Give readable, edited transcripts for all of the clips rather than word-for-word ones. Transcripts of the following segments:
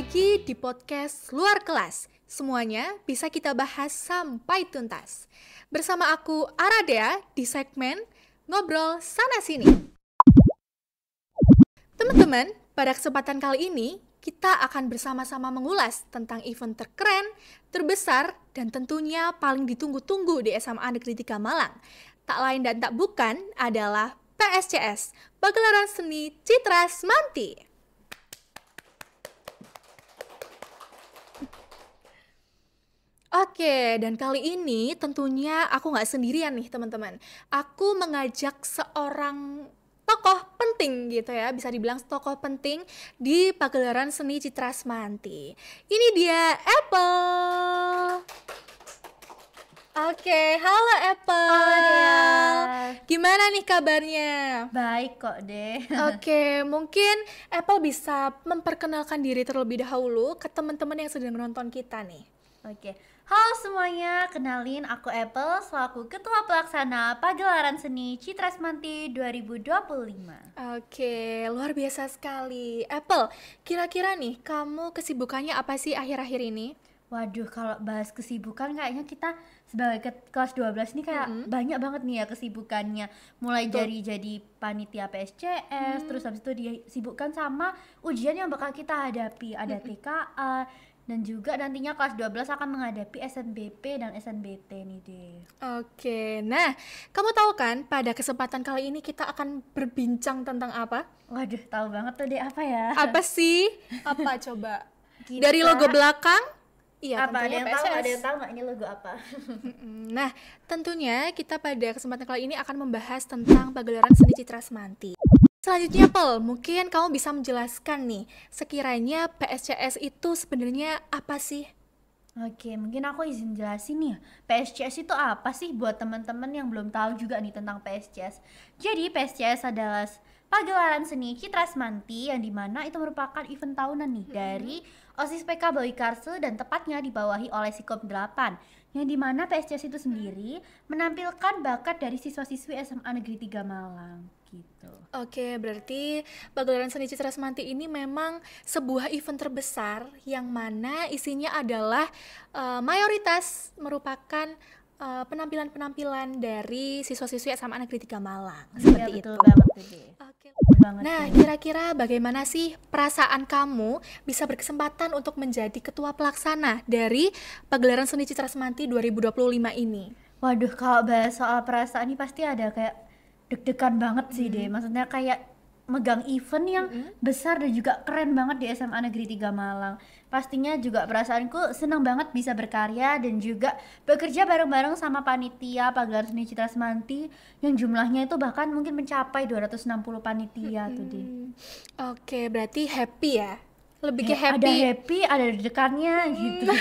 lagi di podcast Luar Kelas. Semuanya bisa kita bahas sampai tuntas. Bersama aku Aradea di segmen Ngobrol Sana Sini. Teman-teman, pada kesempatan kali ini kita akan bersama-sama mengulas tentang event terkeren, terbesar, dan tentunya paling ditunggu-tunggu di SMA Negeri 3 Malang. Tak lain dan tak bukan adalah PSCS, Pagelaran Seni Citras Manti. Oke, dan kali ini tentunya aku nggak sendirian nih teman-teman. Aku mengajak seorang tokoh penting gitu ya, bisa dibilang tokoh penting di Pagelaran Seni Citras Manti. Ini dia Apple. Oke, halo Apple. Halo. Gimana nih kabarnya? Baik kok deh. Oke, mungkin Apple bisa memperkenalkan diri terlebih dahulu ke teman-teman yang sedang menonton kita nih. Oke. Halo semuanya, kenalin aku Apple selaku Ketua Pelaksana Pagelaran Seni Citras Manti 2025. Oke, luar biasa sekali. Apple, kira-kira nih kamu kesibukannya apa sih akhir-akhir ini? Waduh, kalau bahas kesibukan kayaknya kita sebagai kelas 12 nih kayak banyak banget nih ya kesibukannya. Mulai Betul. dari jadi panitia PSCS, terus habis itu disibukkan sama ujian yang bakal kita hadapi. Ada TKA, dan juga nantinya kelas 12 akan menghadapi SNBP dan SNBT nih deh. Oke, nah kamu tahu kan pada kesempatan kali ini kita akan berbincang tentang apa? Waduh, tahu banget tuh deh, apa ya? Apa sih? Apa coba? Kita- Dari logo belakang? Iya, apa ada tentunya yang tahu? PSCS. Ada yang tahu nggak ini logo apa? Nah, tentunya kita pada kesempatan kali ini akan membahas tentang Pagelaran Seni Citras Manti. Selanjutnya, Pel, mungkin kamu bisa menjelaskan nih, sekiranya PSCS itu sebenarnya apa sih? Oke, mungkin aku izin jelasin nih ya. PSCS itu apa sih buat teman-teman yang belum tahu juga nih tentang PSCS. Jadi PSCS adalah Pagelaran Seni Citras Manti yang dimana itu merupakan event tahunan nih dari OSIS PK Bawi Karse dan tepatnya dibawahi oleh Sikom 8 yang dimana PSCS itu sendiri menampilkan bakat dari siswa-siswi SMA Negeri 3 Malang gitu. Oke, berarti Pagelaran Seni Citras Manti ini memang sebuah event terbesar yang mana isinya adalah mayoritas merupakan penampilan-penampilan dari siswa-siswi SMA Negeri 3 Malang. Iya, Seperti betul itu. banget tuh, Dek. Oke. Betul banget Nah, tuh. kira-kira bagaimana sih perasaan kamu bisa berkesempatan untuk menjadi ketua pelaksana dari Pagelaran Seni Citras Manti 2025 ini? Waduh, kalau bahas soal perasaan ini pasti ada kayak deg-degan banget sih deh. Maksudnya kayak megang event yang besar dan juga keren banget di SMA Negeri 3 Malang. Pastinya juga perasaanku senang banget bisa berkarya dan juga bekerja bareng-bareng sama panitia Pagelaran Seni Citras Manti yang jumlahnya itu bahkan mungkin mencapai 260 panitia tuh deh. Oke, berarti happy ya? Lebih ke Ada happy. happy, ada deg-degannya gitu.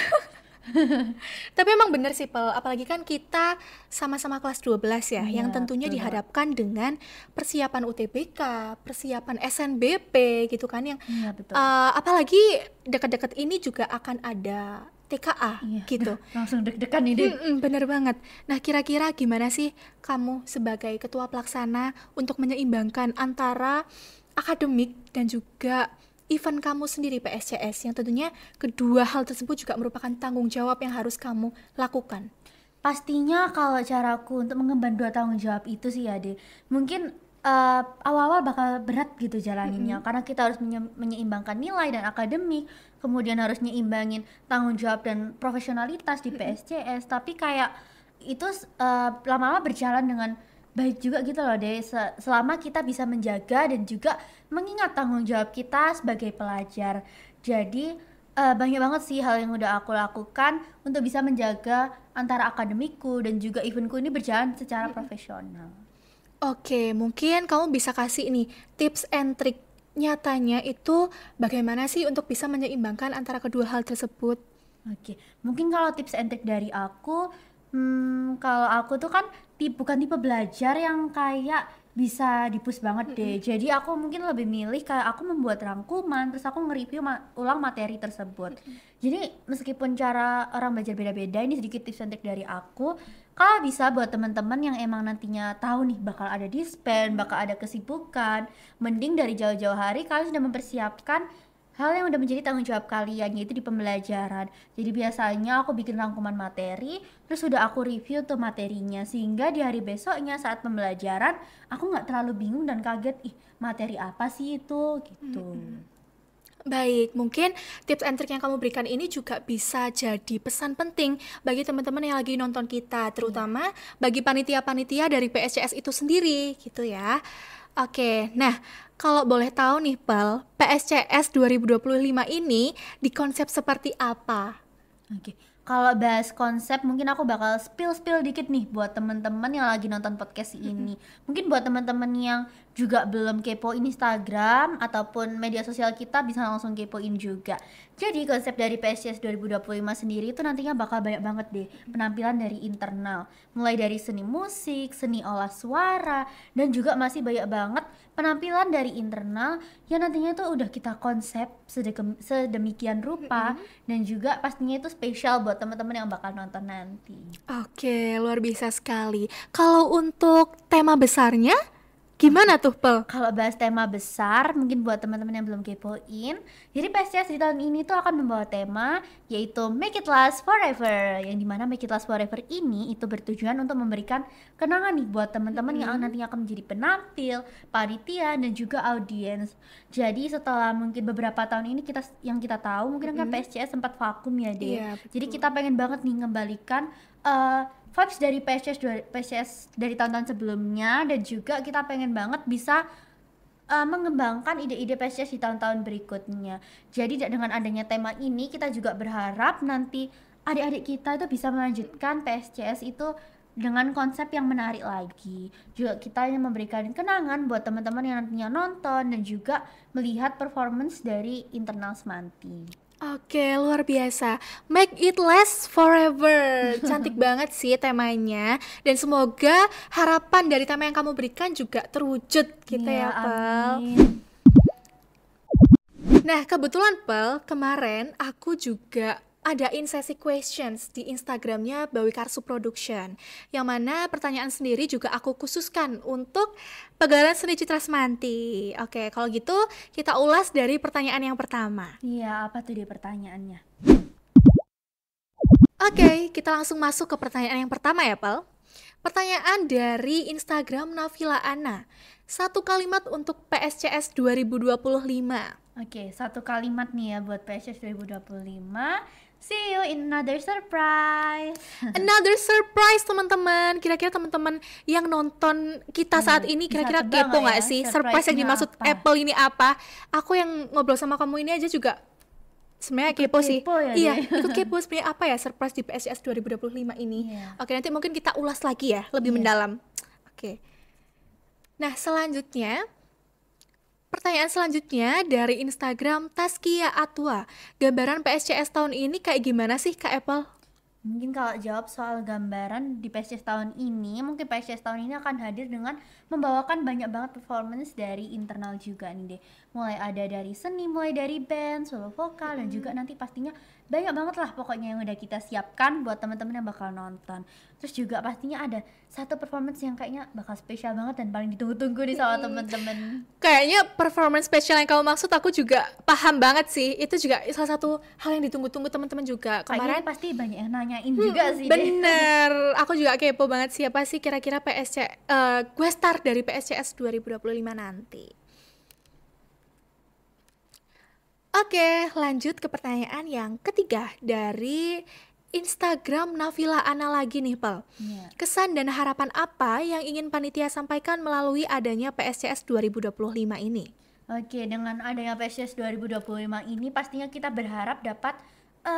Tapi emang bener sih, Pel. Apalagi kan kita sama-sama kelas 12 ya, Iya, yang tentunya betul dihadapkan dengan persiapan UTBK, persiapan SNBP gitu kan yang Iya, betul. apalagi dekat-dekat ini juga akan ada TKA Iya, gitu. langsung deg-degan nih deh. Bener banget. Nah, kira-kira gimana sih kamu sebagai ketua pelaksana untuk menyeimbangkan antara akademik dan juga event kamu sendiri PSCS yang tentunya kedua hal tersebut juga merupakan tanggung jawab yang harus kamu lakukan. Pastinya kalau caraku untuk mengemban dua tanggung jawab itu sih ya deh, mungkin awal-awal bakal berat gitu jalaninnya karena kita harus menyeimbangkan nilai dan akademik, kemudian harus nyeimbangin tanggung jawab dan profesionalitas di PSCS, tapi kayak itu lama-lama berjalan dengan baik juga gitu loh deh, selama kita bisa menjaga dan juga mengingat tanggung jawab kita sebagai pelajar. Jadi banyak banget sih hal yang udah aku lakukan untuk bisa menjaga antara akademikku dan juga eventku ini berjalan secara profesional. Oke, mungkin kamu bisa kasih nih tips and trick nyatanya itu bagaimana sih untuk bisa menyeimbangkan antara kedua hal tersebut? Oke, mungkin kalau tips and trick dari aku, kalau aku tuh kan bukan tipe belajar yang kayak bisa di-push banget deh. Jadi aku mungkin lebih milih kayak aku membuat rangkuman, terus aku nge-review ulang materi tersebut. Jadi meskipun cara orang belajar beda-beda, ini sedikit tips and trick dari aku. Kalau bisa buat teman-teman yang emang nantinya tahu nih bakal ada dispen, bakal ada kesibukan, mending dari jauh-jauh hari kalian sudah mempersiapkan hal yang udah menjadi tanggung jawab kalian, yaitu di pembelajaran. Jadi biasanya aku bikin rangkuman materi, terus udah aku review tuh materinya, sehingga di hari besoknya saat pembelajaran aku nggak terlalu bingung dan kaget, ih materi apa sih itu gitu. Baik, mungkin tips and trick yang kamu berikan ini juga bisa jadi pesan penting bagi teman-teman yang lagi nonton kita, terutama bagi panitia-panitia dari PSCS itu sendiri, gitu ya. Oke, nah kalau boleh tahu nih, Pel, PSCS 2025 ini dikonsep seperti apa? Oke, kalau bahas konsep mungkin aku bakal spill dikit nih buat teman-teman yang lagi nonton podcast ini. Mungkin buat teman-teman yang juga belum kepoin Instagram ataupun media sosial kita bisa langsung kepoin juga. Jadi konsep dari PSCS 2025 sendiri itu nantinya bakal banyak banget deh penampilan dari internal. Mulai dari seni musik, seni olah suara, dan juga masih banyak banget penampilan dari internal yang nantinya itu udah kita konsep sedemikian rupa dan juga pastinya itu spesial buat teman-teman yang bakal nonton nanti. Oke, luar biasa sekali. Kalau untuk tema besarnya, gimana tuh, Pel? Kalau bahas tema besar, mungkin buat teman-teman yang belum kepoin, jadi PSCS di tahun ini tuh akan membawa tema yaitu Make It Last Forever. Yang dimana Make It Last Forever ini itu bertujuan untuk memberikan kenangan nih buat teman-teman yang nantinya akan menjadi penampil, panitia, dan juga audiens. Jadi setelah mungkin beberapa tahun ini yang kita tahu mungkin kan PSCS sempat vakum ya deh. Iya, betul. Jadi kita pengen banget nih ngembalikan vibes dari PSCS dari tahun-tahun sebelumnya, dan juga kita pengen banget bisa mengembangkan ide-ide PSCS di tahun-tahun berikutnya. Jadi dengan adanya tema ini kita juga berharap nanti adik-adik kita itu bisa melanjutkan PSCS itu dengan konsep yang menarik lagi. Juga kita yang memberikan kenangan buat teman-teman yang nantinya nonton dan juga melihat performance dari internal Semanti. Oke, luar biasa. Make it last forever. Cantik banget sih temanya. Dan semoga harapan dari tema yang kamu berikan juga terwujud gitu ya, Pel. Amin. Nah, kebetulan, Pel, kemarin aku juga adain sesi questions di Instagramnya Bawi Karsu Production, yang mana pertanyaan sendiri juga aku khususkan untuk pagelaran seni citra Semanti. Oke, kalau gitu kita ulas dari pertanyaan yang pertama. Iya, apa tuh dia pertanyaannya? Oke, kita langsung masuk ke pertanyaan yang pertama ya, Pel. Pertanyaan dari Instagram Nafila Ana. Satu kalimat untuk PSCS 2025. Oke, satu kalimat nih ya buat PSCS 2025. See you in another surprise. Another surprise, teman-teman. Kira-kira teman-teman yang nonton kita saat ini bisa kira-kira tebak kepo nggak nggak ya, sih? Surprise yang surprise-nya dimaksud apa? Apple ini apa? Aku yang ngobrol sama kamu ini aja juga sebenarnya Ikut kepo sih. kepo ya, Iya, dia. ikut kepo sebenarnya apa ya surprise di PSCS 2025 ini. Iya. Oke, nanti mungkin kita ulas lagi ya, lebih mendalam. Oke. Nah, selanjutnya pertanyaan selanjutnya dari Instagram Taskia Atwa. Gambaran PSCS tahun ini kayak gimana sih, Kak Apple? Mungkin kalau jawab soal gambaran di PSCS tahun ini, mungkin PSCS tahun ini akan hadir dengan membawakan banyak banget performance dari internal juga nih deh. Mulai ada dari seni, mulai dari band, solo vokal, dan juga nanti pastinya banyak banget lah pokoknya yang udah kita siapkan buat teman-teman yang bakal nonton. Terus juga pastinya ada satu performance yang kayaknya bakal spesial banget dan paling ditunggu-tunggu nih sama teman-teman. Kayaknya performance spesial yang kamu maksud aku juga paham banget sih. Itu juga salah satu hal yang ditunggu-tunggu teman-teman juga. Kayaknya Kemarin pasti banyak yang nanyain juga sih deh. bener, aku juga kepo banget siapa sih kira-kira guest star dari PSCS 2025 nanti. Oke, lanjut ke pertanyaan yang ketiga dari Instagram Nafila Ana lagi nih, Pel. Iya. Kesan dan harapan apa yang ingin panitia sampaikan melalui adanya PSCS 2025 ini? Oke, dengan adanya PSCS 2025 ini pastinya kita berharap dapat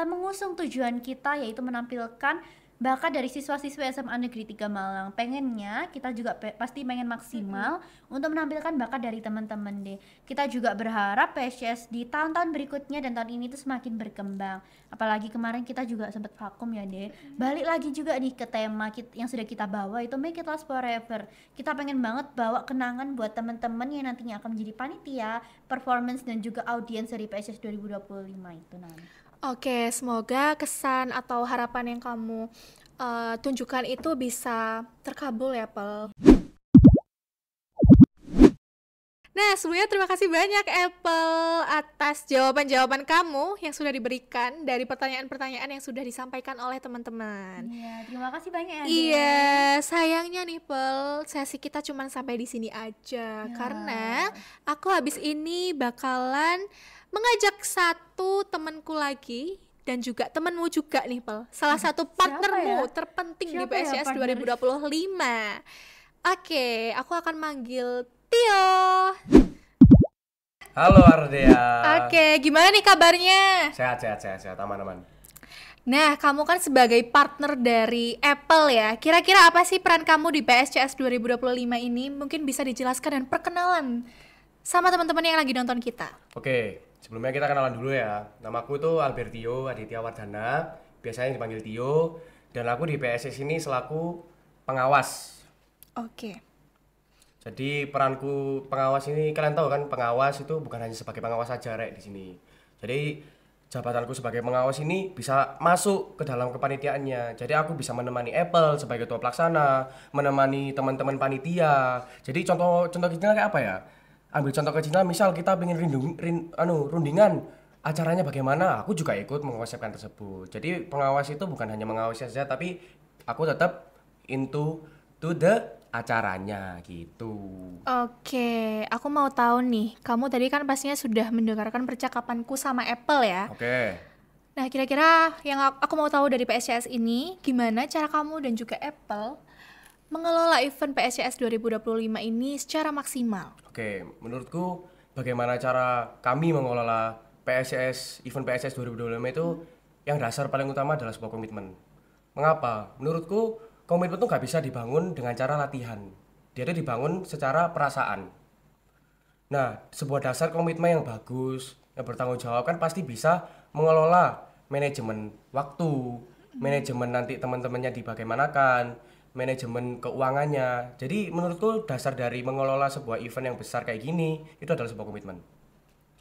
mengusung tujuan kita, yaitu menampilkan bakat dari siswa-siswi SMA Negeri 3 Malang. Pengennya kita juga pasti pengen maksimal untuk menampilkan bakat dari teman-teman deh. Kita juga berharap PSCS di tahun-tahun berikutnya dan tahun ini tuh semakin berkembang. Apalagi kemarin kita juga sempat vakum ya deh. Balik lagi juga nih ke tema yang sudah kita bawa, itu Make It Last Forever. Kita pengen banget bawa kenangan buat teman-teman yang nantinya akan menjadi panitia, performance, dan juga audiens dari PSCS 2025 itu nanti. Oke, semoga kesan atau harapan yang kamu tunjukkan itu bisa terkabul ya, Pel. Nah, sebelumnya terima kasih banyak Apple atas jawaban-jawaban kamu yang sudah diberikan dari pertanyaan-pertanyaan yang sudah disampaikan oleh teman-teman. Iya, terima kasih banyak ya. Iya, sayangnya nih Pel, sesi kita cuma sampai di sini aja karena aku habis ini bakalan mengajak satu temanku lagi dan juga temanmu juga nih Pel, salah satu partnermu terpenting di PSCS 2025. Oke, aku akan manggil Tio. Halo Ardea. Oke, gimana nih kabarnya? Sehat, aman. Nah, kamu kan sebagai partner dari Apple ya. Kira-kira apa sih peran kamu di PSCS 2025 ini? Mungkin bisa dijelaskan dan perkenalan sama teman-teman yang lagi nonton kita. Oke, sebelumnya kita kenalan dulu ya. Namaku tuh Albertio Aditya Wardana, biasanya dipanggil Tio. Dan aku di PSCS ini selaku pengawas. Oke. Jadi peranku pengawas ini, kalian tahu kan, pengawas itu bukan hanya sebagai pengawas saja Rek di sini. Jadi jabatanku sebagai pengawas ini bisa masuk ke dalam kepanitiaannya. Jadi aku bisa menemani Apple sebagai ketua pelaksana, menemani teman-teman panitia. Jadi contoh kecilnya kayak apa ya? Ambil contoh kecilnya, misal kita pengen rundingan acaranya bagaimana, aku juga ikut mengkonsepkan tersebut. Jadi pengawas itu bukan hanya mengawasi saja, tapi aku tetap into to the acaranya gitu. Oke, aku mau tahu nih, kamu tadi kan pastinya sudah mendengarkan percakapanku sama Apple ya. Oke. Nah, kira-kira yang aku mau tahu dari PSCS ini, gimana cara kamu dan juga Apple mengelola event PSCS 2025 ini secara maksimal? Oke, menurutku bagaimana cara kami mengelola event PSCS 2025 itu yang dasar paling utama adalah sebuah komitmen. Mengapa? Menurutku komitmen itu nggak bisa dibangun dengan cara latihan. Dia itu dibangun secara perasaan. Nah, sebuah dasar komitmen yang bagus, yang bertanggung jawab kan pasti bisa mengelola manajemen waktu, manajemen nanti teman-temannya dibagaimanakan, manajemen keuangannya. Jadi menurutku dasar dari mengelola sebuah event yang besar kayak gini itu adalah sebuah komitmen.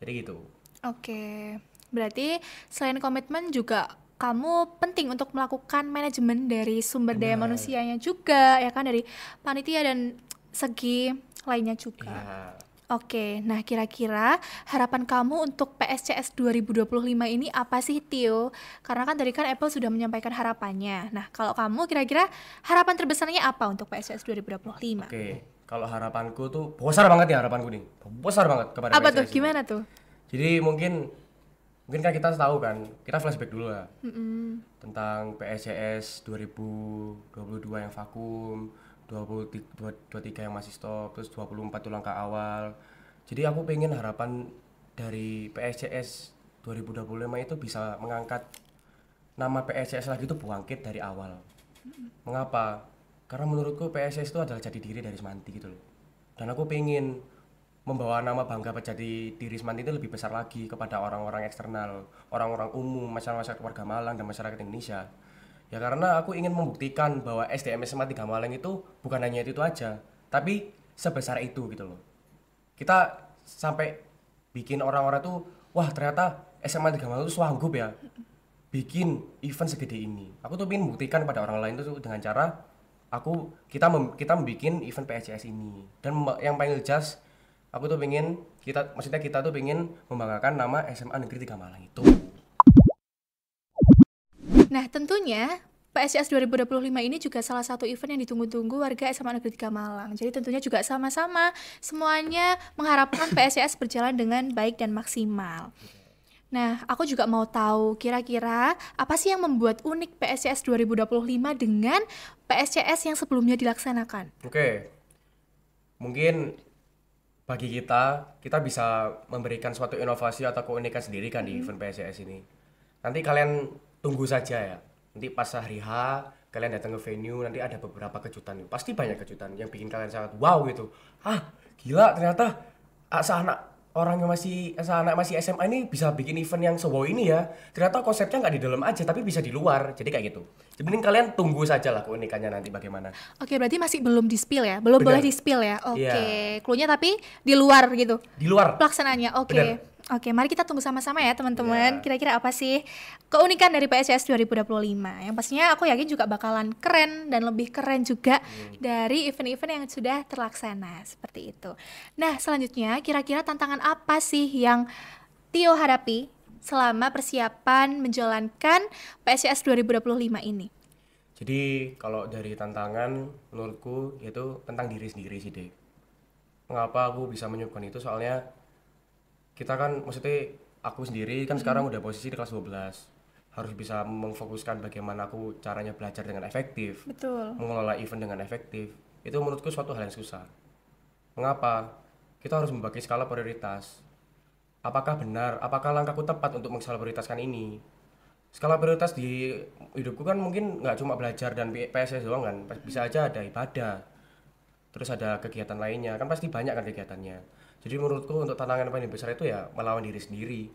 Jadi gitu. Oke, berarti selain komitmen juga kamu penting untuk melakukan manajemen dari sumber daya manusianya juga, ya kan, dari panitia dan segi lainnya juga. Ya. Oke, nah kira-kira harapan kamu untuk PSCS 2025 ini apa sih, Tio? Karena kan tadi kan Apple sudah menyampaikan harapannya. Nah, kalau kamu kira-kira harapan terbesarnya apa untuk PSCS 2025? Oke, kalau harapanku tuh besar banget ya harapanku nih. Besar banget kepada Apa PSCS tuh? ini. Gimana tuh? Jadi mungkin kan kita tahu kan, kita flashback dulu ya tentang PSCS 2022 yang vakum, 23 yang masih stop, terus 24 tuh langkah awal. Jadi aku pengen harapan dari PSCS 2025 itu bisa mengangkat nama PSCS lagi itu bangkit dari awal. Mengapa? Karena menurutku PSCS itu adalah jati diri dari Semanti gitu loh. Dan aku pengen membawa nama bangga jati diri Semanti itu lebih besar lagi kepada orang-orang eksternal, orang-orang umum, masyarakat warga Malang dan masyarakat Indonesia. Ya karena aku ingin membuktikan bahwa SDM SMA 3 Malang itu bukan hanya itu aja, tapi sebesar itu gitu loh. Kita sampai bikin orang-orang tuh, wah ternyata SMA 3 Malang itu sanggup ya bikin event segede ini. Aku tuh ingin membuktikan pada orang lain tuh dengan cara kita membuat event PSCS ini. Dan yang paling jelas aku tuh kita tuh pengen membanggakan nama SMA Negeri 3 Malang itu. Nah, tentunya PSCS 2025 ini juga salah satu event yang ditunggu-tunggu warga SMA Negeri 3 Malang. Jadi tentunya juga sama-sama semuanya mengharapkan PSCS berjalan dengan baik dan maksimal. Nah, aku juga mau tahu kira-kira apa sih yang membuat unik PSCS 2025 dengan PSCS yang sebelumnya dilaksanakan? Oke. Mungkin bagi kita bisa memberikan suatu inovasi atau keunikan sendiri kan di event PSCS ini. Nanti kalian tunggu saja ya. Nanti pas hari H kalian datang ke venue, nanti ada beberapa kejutan. Pasti banyak kejutan yang bikin kalian sangat wow gitu. Gila ternyata orang yang masih SMA ini bisa bikin event yang wow ini ya. Ternyata konsepnya nggak di dalam aja tapi bisa di luar. Jadi kayak gitu. Jadi mending kalian tunggu saja lah keunikannya nanti bagaimana. Oke, berarti masih belum di-spill ya? Belum Bener. boleh di-spill ya? Oke, Iya. cluenya tapi di luar gitu? Di luar. Pelaksanaannya, oke. Bener. Oke, mari kita tunggu sama-sama ya teman-teman. Iya. Kira-kira apa sih keunikan dari PSCS 2025? Yang pastinya aku yakin juga bakalan keren dan lebih keren juga dari event-event yang sudah terlaksana seperti itu. Nah, selanjutnya kira-kira tantangan apa sih yang Tio hadapi selama persiapan menjalankan PSCS 2025 ini? Jadi kalau dari tantangan menurutku itu tentang diri sendiri sih deh. Mengapa aku bisa menyebutkan itu? Soalnya kita kan maksudnya aku sendiri kan sekarang udah posisi di kelas 12, harus bisa memfokuskan bagaimana aku caranya belajar dengan efektif, Betul. mengelola event dengan efektif. Itu menurutku suatu hal yang susah. Mengapa? Kita harus membagi skala prioritas. Apakah benar, apakah langkahku tepat untuk mengskala prioritaskan ini? Skala prioritas di hidupku kan mungkin nggak cuma belajar dan PSS doang kan, bisa aja ada ibadah, terus ada kegiatan lainnya, kan pasti banyak kan kegiatannya. Jadi menurutku untuk tantangan yang paling besar itu ya melawan diri sendiri.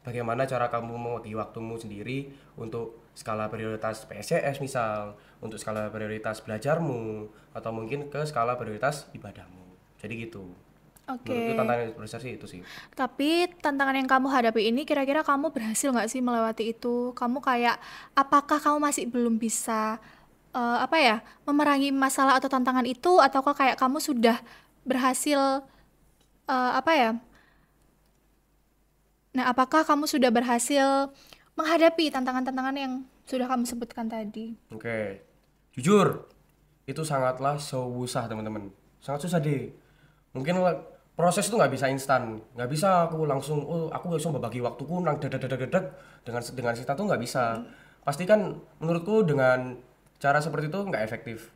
Bagaimana cara kamu membagi waktumu sendiri untuk skala prioritas PSCS misal, untuk skala prioritas belajarmu, atau mungkin ke skala prioritas ibadahmu. Jadi gitu. Oke. Menurutku tantangan yang besar sih itu sih. Tapi tantangan yang kamu hadapi ini kira-kira kamu berhasil nggak sih melewati itu? Kamu kayak apakah kamu masih belum bisa memerangi masalah atau tantangan itu, ataukah kayak kamu sudah berhasil eh, apa ya? Nah, apakah kamu sudah berhasil menghadapi tantangan-tantangan yang sudah kamu sebutkan tadi? Oke, jujur, itu sangatlah susah teman-teman. Sangat susah deh. Mungkin proses itu nggak bisa instan, nggak bisa aku langsung, oh aku langsung berbagi waktuku nang dadak dengan sita tuh nggak bisa. Pasti kan menurutku dengan cara seperti itu nggak efektif.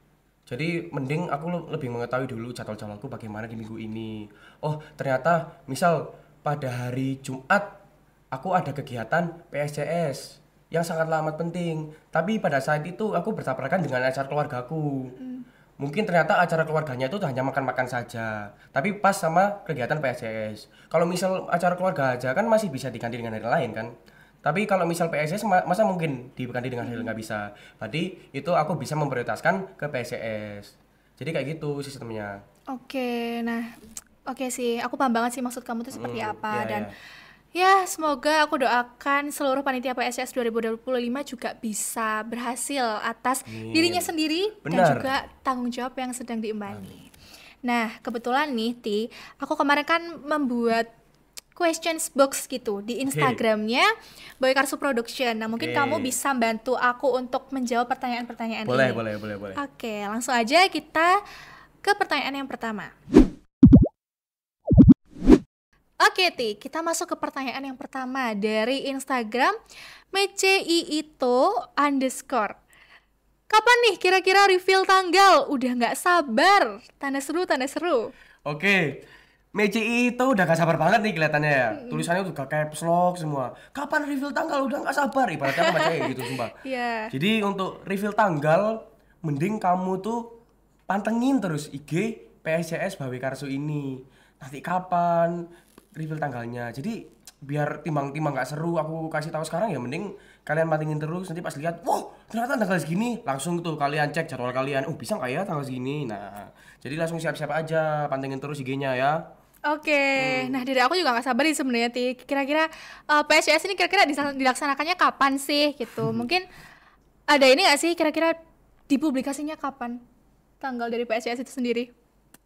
Jadi mending aku lebih mengetahui dulu jadwal-jadwalku bagaimana di minggu ini. Oh ternyata misal pada hari Jumat aku ada kegiatan PSCS yang sangatlah amat penting. Tapi pada saat itu aku bertabrakan dengan acara keluargaku. Mungkin ternyata acara keluarganya itu hanya makan-makan saja, tapi pas sama kegiatan PSCS. Kalau misal acara keluarga aja kan masih bisa diganti dengan hari lain kan. Tapi kalau misal PSCS masa mungkin diganti dengan hari nggak bisa. Berarti itu aku bisa memprioritaskan ke PSCS. Jadi kayak gitu sistemnya. Oke, nah, oke sih, aku paham banget sih maksud kamu tuh seperti apa, Iya, dan iya. ya semoga aku doakan seluruh panitia PSS 2025 juga bisa berhasil atas dirinya Amin. sendiri dan Benar. juga tanggung jawab yang sedang diemban. Nah, kebetulan nih, Ti, aku kemarin kan membuat questions box gitu di Instagramnya Boy Karsu Production. Nah, mungkin Oke. kamu bisa bantu aku untuk menjawab pertanyaan-pertanyaan Boleh, ini. boleh. Oke, langsung aja kita ke pertanyaan yang pertama. Oke, Ti, kita masuk ke pertanyaan yang pertama dari Instagram meciito_. Kapan nih kira-kira reveal tanggal? Udah nggak sabar. Tanda seru, tanda seru. Oke. Meci itu udah gak sabar banget nih kelihatannya ya. Tulisannya udah caps lock semua. Kapan reveal tanggal? Udah gak sabar. Ibaratnya aku baca gitu sumpah. Iya. Jadi untuk reveal tanggal, mending kamu tuh pantengin terus IG PSCS Bawi Karsu ini. Nanti kapan reveal tanggalnya. Jadi biar timbang-timbang gak seru aku kasih tahu sekarang ya, mending kalian pantengin terus. Nanti pas lihat, wah ternyata tanggal segini, langsung tuh kalian cek jadwal kalian. Oh bisa nggak ya tanggal segini? Nah, jadi langsung siap-siap aja, pantengin terus IG-nya ya. Oke, nah dari aku juga nggak sabar nih sebenarnya, Ti. Kira-kira PSCS ini kira-kira dilaksanakannya kapan sih gitu? Mungkin ada ini nggak sih kira-kira dipublikasinya kapan? Tanggal dari PSCS itu sendiri?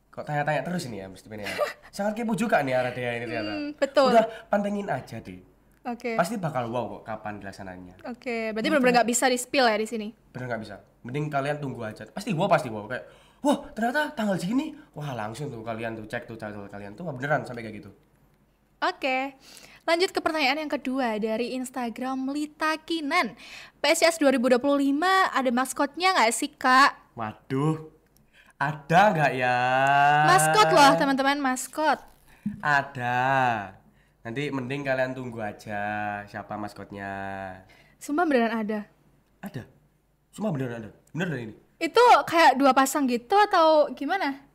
Kok tanya-tanya terus ini ya mesti ini ya. Sangat kepo juga nih Aradea ini ternyata. Betul. Udah pantengin aja deh. Oke. Pasti bakal wow kok kapan dilaksananya. Oke, berarti benar-benar nggak bisa di-spill ya di sini. Bener nggak bisa. Mending kalian tunggu aja. Pasti wow kayak wah ternyata tanggal segini. Wah langsung tuh kalian tuh cek tuh jadwal kalian tuh beneran sampai kayak gitu. Oke, lanjut ke pertanyaan yang kedua dari Instagram Lita Kinan. PSCS 2025 ada maskotnya nggak sih, Kak? Waduh. Ada nggak ya? Maskot loh, teman-teman, maskot. Ada. Nanti mending kalian tunggu aja siapa maskotnya. Sumpah beneran ada. Ada. Cuma beneran ada. Bener dah ini. Itu kayak dua pasang gitu atau gimana?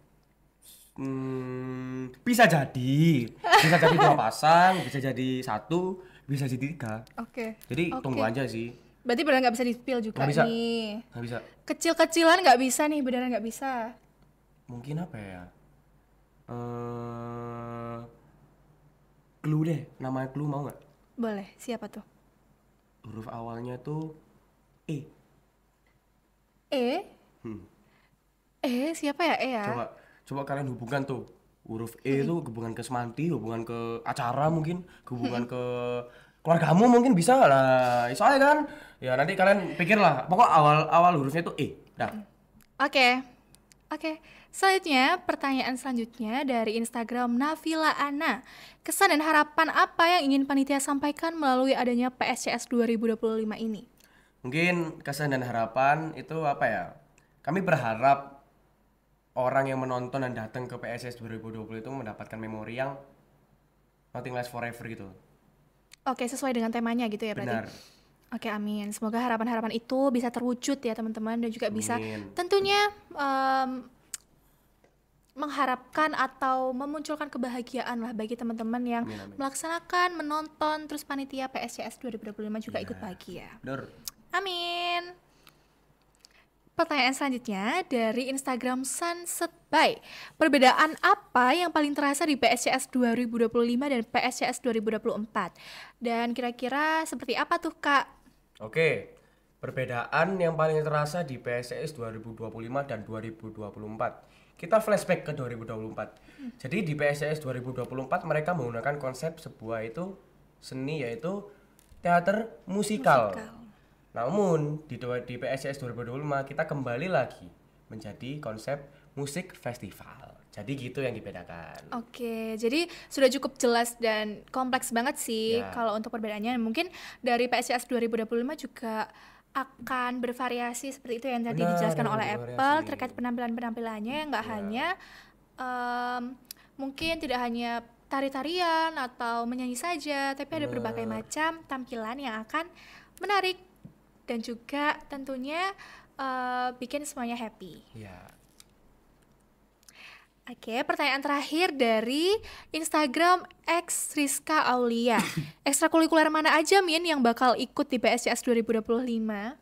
Bisa jadi. Bisa jadi 2 pasang, bisa jadi 1, bisa jadi 3. Oke. Jadi Oke. tunggu aja sih. Berarti beneran nggak bisa di-spill juga Nggak bisa. nih. Nggak bisa. Kecil-kecilan nggak bisa nih, beneran nggak bisa. Mungkin apa ya? clue deh, nama clue mau nggak? Boleh, siapa tuh? Huruf awalnya tuh E. E? Hmm. Siapa ya E ya? Coba kalian hubungkan tuh. Huruf E itu hubungan ke semanti, hubungan ke acara mungkin, hubungan ke keluargamu mungkin bisa lah. Soalnya kan, ya nanti kalian pikirlah. Pokok awal hurufnya tuh E. Dah. Oke. Selanjutnya, pertanyaan selanjutnya dari Instagram Nafila Ana. Kesan dan harapan apa yang ingin panitia sampaikan melalui adanya PSCS 2025 ini? Mungkin kesan dan harapan itu apa ya? Kami berharap orang yang menonton dan datang ke PSCS 2020 itu mendapatkan memori yang nothing lasts forever gitu. Oke, sesuai dengan temanya gitu ya berarti? Benar. Oke, amin. Semoga harapan-harapan itu bisa terwujud ya teman-teman, dan juga bisa Amin. tentunya mengharapkan atau memunculkan kebahagiaan lah bagi teman-teman yang Amin. melaksanakan, menonton, terus panitia PSCS 2025 juga ikut bahagia. Benar. Amin. Pertanyaan selanjutnya dari Instagram Sunset By. Perbedaan apa yang paling terasa di PSCS 2025 dan PSCS 2024? Dan kira-kira seperti apa tuh, Kak? Oke. Perbedaan yang paling terasa di PSCS 2025 dan 2024. Kita flashback ke 2024. Jadi di PSCS 2024 mereka menggunakan konsep sebuah itu seni, yaitu teater musikal. Namun di PSCS 2025 kita kembali lagi menjadi konsep musik festival. Jadi gitu yang dibedakan. Oke, jadi sudah cukup jelas dan kompleks banget sih Ya. kalau untuk perbedaannya. Mungkin dari PSCS 2025 juga akan bervariasi seperti itu yang tadi Benar, dijelaskan yang oleh bervariasi. Apple terkait penampilan-penampilannya yang nggak Ya. hanya mungkin tidak hanya tari-tarian atau menyanyi saja, tapi ada berbagai macam tampilan yang akan menarik dan juga tentunya bikin semuanya happy. Ya. Oke, pertanyaan terakhir dari Instagram @rizka aulia. Ekstrakurikuler mana aja Min yang bakal ikut di PSCS 2025?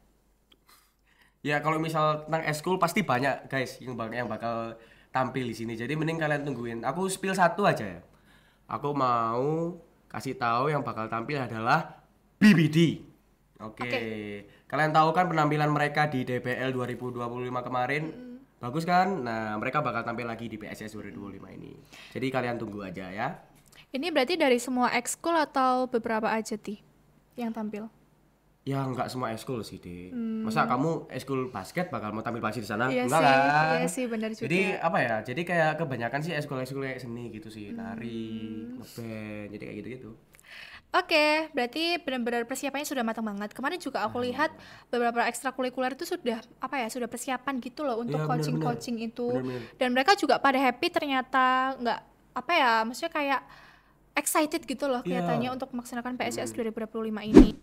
Ya kalau misal tentang eskul pasti banyak guys yang bakal tampil di sini. Jadi mending kalian tungguin. Aku spill satu aja ya. Aku mau kasih tahu yang bakal tampil adalah BBD. Oke. Kalian tahu kan penampilan mereka di DBL 2025 kemarin? Bagus kan? Nah, mereka bakal tampil lagi di PSCS 2025 ini. Jadi kalian tunggu aja ya. Ini berarti dari semua ekskul atau beberapa aja Ti yang tampil? Ya nggak semua ekskul sih, Dek. Masa kamu ekskul basket bakal mau tampil pasti di sana? Iya Enggak sih, kan? iya sih, benar juga. Jadi apa ya? Jadi kayak kebanyakan sih ekskul-ekskul kayak seni gitu sih, nari, ngeband, jadi kayak gitu-gitu. Oke, berarti benar-benar persiapannya sudah matang banget. Kemarin juga aku lihat beberapa ekstrakurikuler itu sudah sudah persiapan gitu loh untuk Iya, benar-benar. coaching-coaching itu. Benar-benar. Dan mereka juga pada happy ternyata, nggak maksudnya kayak excited gitu loh Iya. kelihatannya untuk melaksanakan PSCS 2025 ini.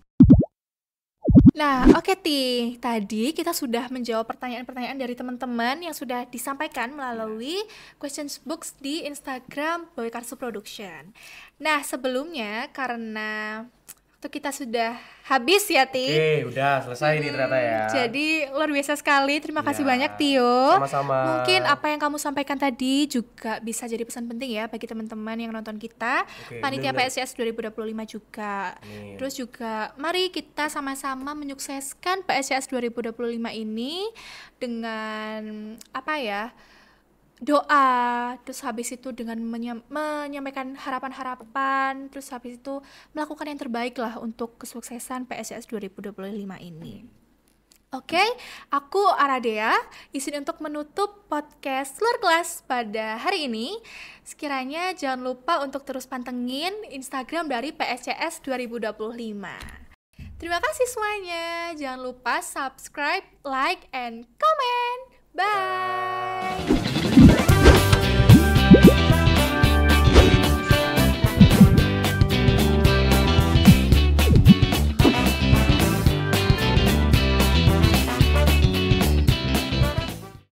Nah, oke Ti, tadi kita sudah menjawab pertanyaan-pertanyaan dari teman-teman yang sudah disampaikan melalui questions box di Instagram Boy Karsu Production. Nah, sebelumnya karena waktu kita sudah habis ya Ti. Oke, udah selesai nih ternyata ya. Jadi luar biasa sekali, terima kasih Ya, banyak Tio. sama-sama. Mungkin apa yang kamu sampaikan tadi juga bisa jadi pesan penting ya bagi teman-teman yang nonton kita, Oke, panitia benar-benar. PSCS 2025 juga. Amin. Terus juga mari kita sama-sama menyukseskan PSCS 2025 ini dengan doa, terus habis itu dengan menyampaikan harapan-harapan, terus habis itu melakukan yang terbaik lah untuk kesuksesan PSCS 2025 ini. Oke, aku Aradea, izin untuk menutup podcast Luar Kelas pada hari ini. Sekiranya jangan lupa untuk terus pantengin Instagram dari PSCS 2025. Terima kasih semuanya, jangan lupa subscribe, like, and comment. Bye!